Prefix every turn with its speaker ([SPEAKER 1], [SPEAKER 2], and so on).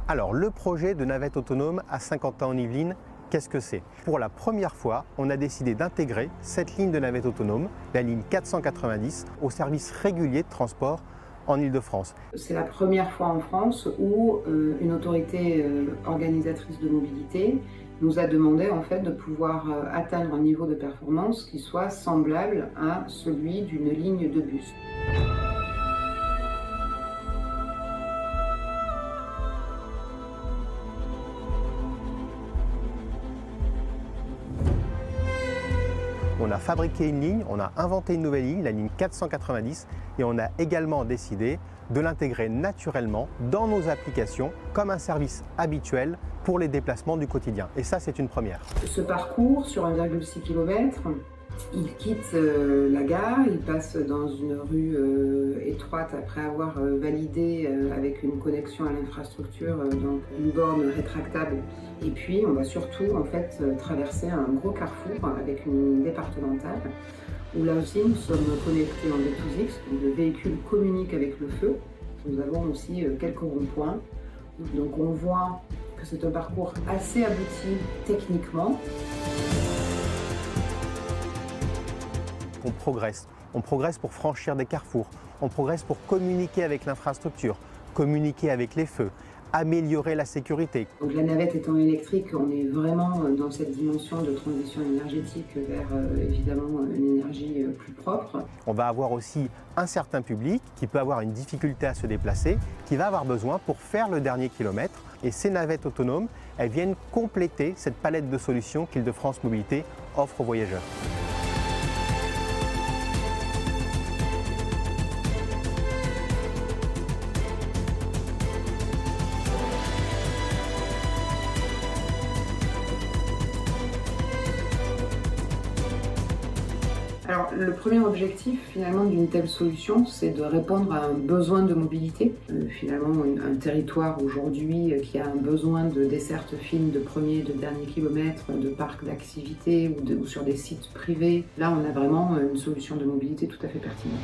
[SPEAKER 1] Alors, le projet de navette autonome à Saint-Quentin-en-Yvelines, qu'est-ce que c'est? Pour la première fois, on a décidé d'intégrer cette ligne de navette autonome, la ligne 490, au service régulier de transport en Île-de-France.
[SPEAKER 2] C'est la première fois en France où une autorité organisatrice de mobilité nous a demandé en fait de pouvoir atteindre un niveau de performance qui soit semblable à celui d'une ligne de bus.
[SPEAKER 1] On a fabriqué une ligne, on a inventé une nouvelle ligne, la ligne 490, et on a également décidé de l'intégrer naturellement dans nos applications comme un service habituel pour les déplacements du quotidien. Et ça, c'est une première.
[SPEAKER 2] Ce parcours sur 1,6 km, il quitte la gare, il passe dans une rue étroite après avoir validé avec une connexion à l'infrastructure, donc une borne rétractable. Et puis on va surtout en fait traverser un gros carrefour avec une départementale où là aussi nous sommes connectés en V2X, donc le véhicule communique avec le feu. Nous avons aussi quelques ronds-points. Donc on voit que c'est un parcours assez abouti techniquement.
[SPEAKER 1] On progresse pour franchir des carrefours, on progresse pour communiquer avec l'infrastructure, communiquer avec les feux, améliorer la sécurité.
[SPEAKER 2] Donc la navette étant électrique, on est vraiment dans cette dimension de transition énergétique vers évidemment une énergie plus propre.
[SPEAKER 1] On va avoir aussi un certain public qui peut avoir une difficulté à se déplacer, qui va avoir besoin pour faire le dernier kilomètre. Et ces navettes autonomes, elles viennent compléter cette palette de solutions qu'Île-de-France Mobilité offre aux voyageurs.
[SPEAKER 2] Alors, le premier objectif finalement d'une telle solution, c'est de répondre à un besoin de mobilité. Finalement, un territoire aujourd'hui qui a un besoin de desserte fine de premier et de dernier kilomètre, de parcs d'activités ou sur des sites privés, là on a vraiment une solution de mobilité tout à fait pertinente.